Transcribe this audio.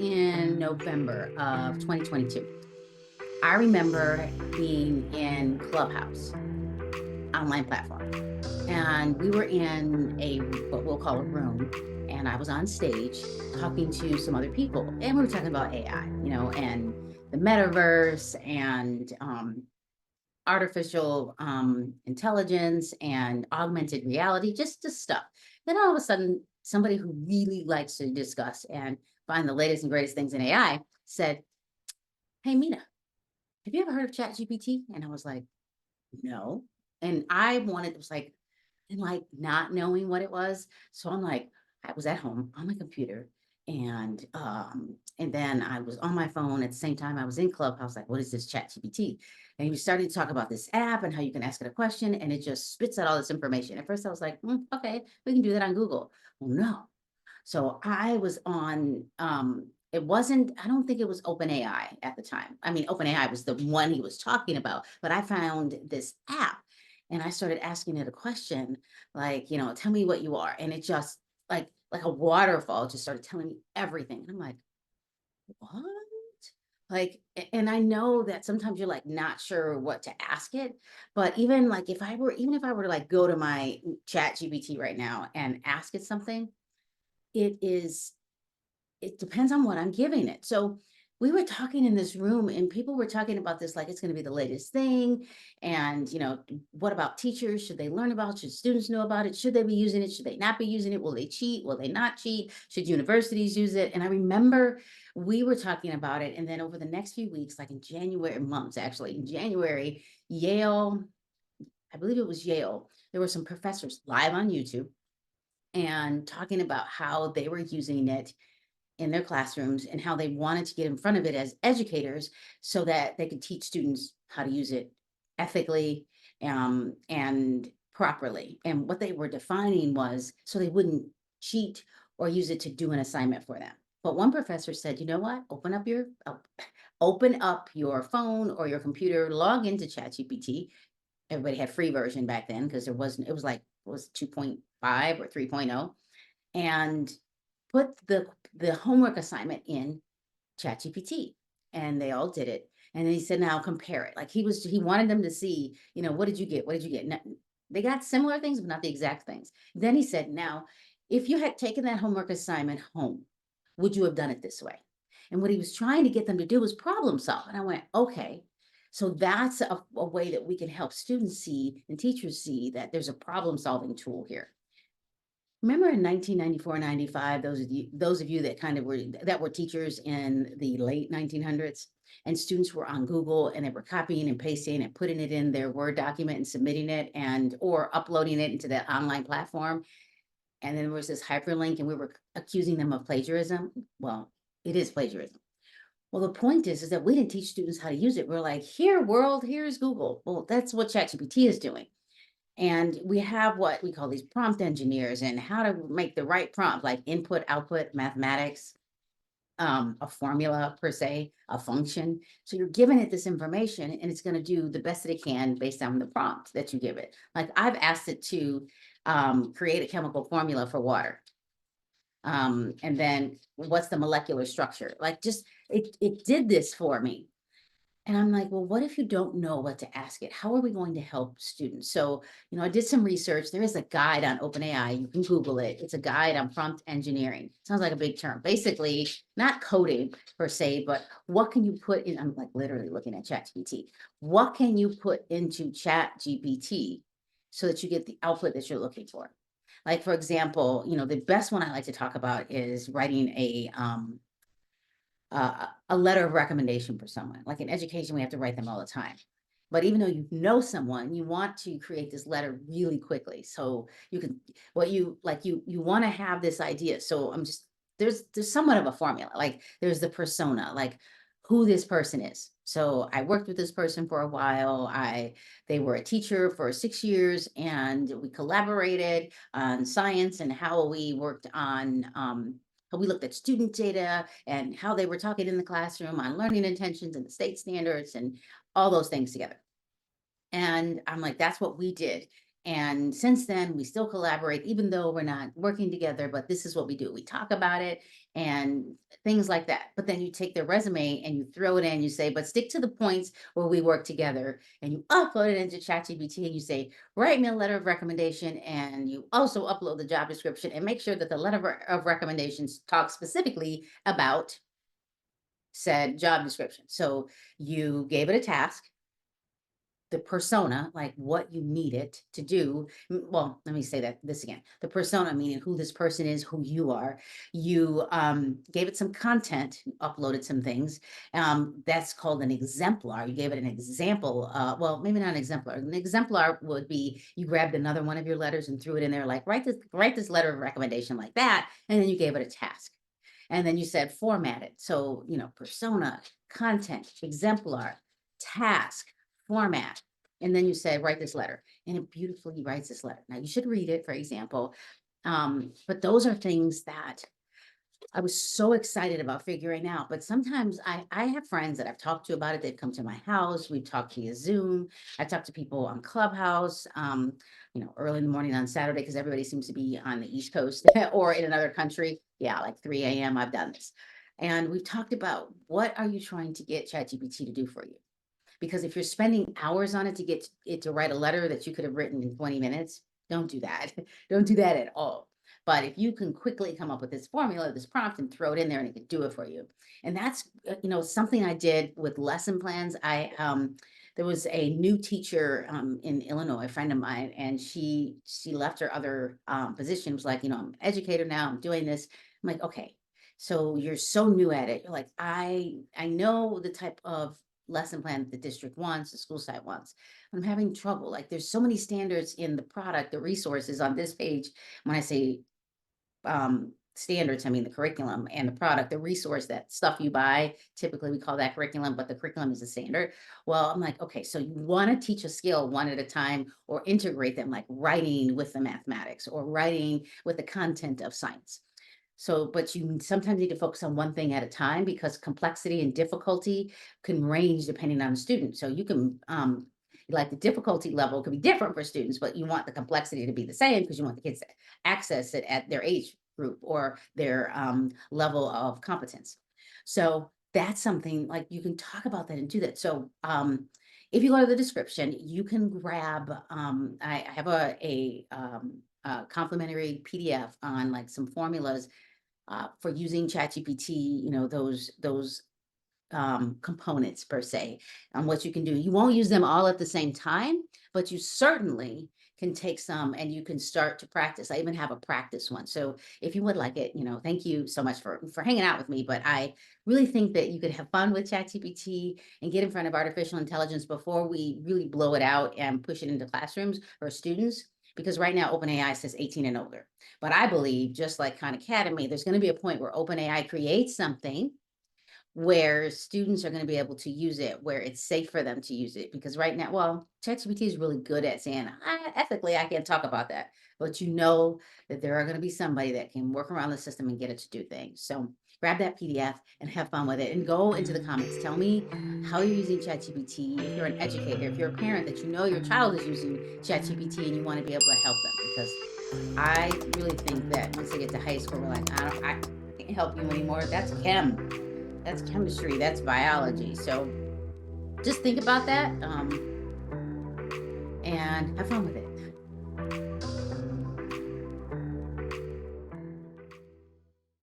in November of 2022. I remember being in Clubhouse online platform, and we were in a what we'll call a room, and I was on stage talking to some other people, and we were talking about AI, and the metaverse and artificial intelligence and augmented reality, just stuff. Then all of a sudden, somebody who really likes to discuss and find the latest and greatest things in AI said, "Hey, Mina, have you ever heard of ChatGPT?" And I was like, "No." And I wanted, it was like, and like not knowing what it was. So I'm like, I was at home on my computer, and then I was on my phone at the same time I was in Clubhouse, like, what is this ChatGPT? And he was starting to talk about this app and how you can ask it a question and it just spits out all this information. At first I was like, okay, we can do that on Google. Well, no. So I was on, it wasn't, I don't think it was OpenAI at the time. I mean, OpenAI was the one he was talking about, but I found this app and I started asking it a question like, tell me what you are. And it just like a waterfall just started telling me everything. And I'm like, what? Like, and I know that sometimes you're like not sure what to ask it, but even like even if I were to like go to my chat GPT right now and ask it something, it is it depends on what I'm giving it. So we were talking in this room and people were talking about this like it's going to be the latest thing. And, what about teachers? Should they learn about it? Should students know about it? Should they be using it? Should they not be using it? Will they cheat? Will they not cheat? Should universities use it? And I remember we were talking about it. And then over the next few weeks, like in January, months actually, in January, Yale, I believe it was Yale, there were some professors live on YouTube and talking about how they were using it in their classrooms and how they wanted to get in front of it as educators so that they could teach students how to use it ethically and properly. And what they were defining was so they wouldn't cheat or use it to do an assignment for them. But one professor said, you know what? Open up your phone or your computer, log into ChatGPT. Everybody had free version back then because there wasn't, it was 2.5 or 3.0, and put the homework assignment in ChatGPT, and they all did it. And then he said, "Now compare it." Like he wanted them to see, what did you get? What did you get? They got similar things, but not the exact things. Then he said, "Now, if you had taken that homework assignment home, would you have done it this way?" And what he was trying to get them to do was problem solve. And I went, okay. So that's a way that we can help students see and teachers see that there's a problem solving tool here. Remember in 1994, 95, those of you that were teachers in the late 1900s, and students were on Google and they were copying and pasting and putting it in their Word document and submitting it and or uploading it into the online platform. And then there was this hyperlink and we were accusing them of plagiarism. Well, it is plagiarism. Well, the point is that we didn't teach students how to use it. We're like, here, world, here's Google. Well, that's what ChatGPT is doing. And we have what we call these prompt engineers and how to make the right prompt, like input, output, mathematics, a formula per se, a function. So you're giving it this information and it's going to do the best that it can based on the prompt that you give it. Like I've asked it to create a chemical formula for water. And then what's the molecular structure? Like just, it did this for me. And I'm like, well, what if you don't know what to ask it? How are we going to help students? So, I did some research. There is a guide on OpenAI. You can Google it. It's a guide on prompt engineering. Sounds like a big term. Basically, not coding per se, but what can you put in? I'm like literally looking at ChatGPT. What can you put into ChatGPT so that you get the output that you're looking for? Like, for example, the best one I like to talk about is writing a letter of recommendation for someone. Like in education, we have to write them all the time. But even though you know someone, you want to create this letter really quickly. So you can, what you like, you want to have this idea. So there's somewhat of a formula. Like there's the persona, like who this person is. So I worked with this person for a while. They were a teacher for 6 years, and we collaborated on science and how we worked on we looked at student data and how they were talking in the classroom on learning intentions and the state standards and all those things together. And I'm like, that's what we did. And since then, we still collaborate, even though we're not working together, but this is what we do. We talk about it and things like that. But then you take their resume and you throw it in, you say, but stick to the points where we work together, and you upload it into ChatGPT and you say, write me a letter of recommendation. And you also upload the job description and make sure that the letter of recommendations talks specifically about said job description. So you gave it a task, the persona, like what you need it to do. Well, let me say this again. The persona, meaning who this person is, who you are. You gave it some content, uploaded some things. That's called an exemplar. You gave it an example. Well, maybe not an exemplar. An exemplar would be you grabbed another one of your letters and threw it in there, like write this letter of recommendation like that, and then you gave it a task. And then you said format it. So, persona, content, exemplar, task, format. And then you said, write this letter. And it beautifully writes this letter. Now you should read it, for example. But those are things that I was so excited about figuring out. But sometimes I have friends that I've talked to about it. They've come to my house. We've talked via Zoom. I talked to people on Clubhouse, early in the morning on Saturday, because everybody seems to be on the East Coast or in another country. Yeah, like 3 a.m. I've done this. And we've talked about, what are you trying to get ChatGPT to do for you? Because if you're spending hours on it to get it to write a letter that you could have written in 20 minutes, don't do that. Don't do that at all. But if you can quickly come up with this formula, this prompt, and throw it in there, and it can do it for you. And that's, something I did with lesson plans. There was a new teacher in Illinois, a friend of mine, and she left her other position. Was like, I'm an educator now. I'm doing this. I'm like, okay, so you're so new at it. You're like, I know the type of lesson plan that the district wants, the school site wants. But I'm having trouble. Like, there's so many standards in the product, the resources on this page. When I say standards, I mean the curriculum and the product, the resource, that stuff you buy. Typically, we call that curriculum, but the curriculum is a standard. Well, I'm like, okay, so you want to teach a skill one at a time, or integrate them, like writing with the mathematics or writing with the content of science. So, but you sometimes need to focus on one thing at a time, because complexity and difficulty can range depending on the student. So you can, like, the difficulty level could be different for students, but you want the complexity to be the same, because you want the kids to access it at their age group or their level of competence. So that's something, like, you can talk about that and do that. So if you go to the description, you can grab, I have a complimentary PDF on, like, some formulas for using ChatGPT, those components per se, on what you can do. You won't use them all at the same time, but you certainly can take some and you can start to practice. I even have a practice one. So if you would like it, thank you so much for hanging out with me. But I really think that you could have fun with ChatGPT and get in front of artificial intelligence before we really blow it out and push it into classrooms or students. Because right now, OpenAI says 18 and older. But I believe, just like Khan Academy, there's going to be a point where OpenAI creates something where students are going to be able to use it, where it's safe for them to use it. Because right now, well, ChatGPT is really good at saying, ethically, I can't talk about that. But that there are going to be somebody that can work around the system and get it to do things. So grab that PDF and have fun with it, and go into the comments. Tell me how you're using ChatGPT. If you're an educator, if you're a parent that your child is using ChatGPT and you want to be able to help them. Because I really think that once they get to high school, we're like, I can't help you anymore. That's chemistry, that's biology. So just think about that and have fun with it.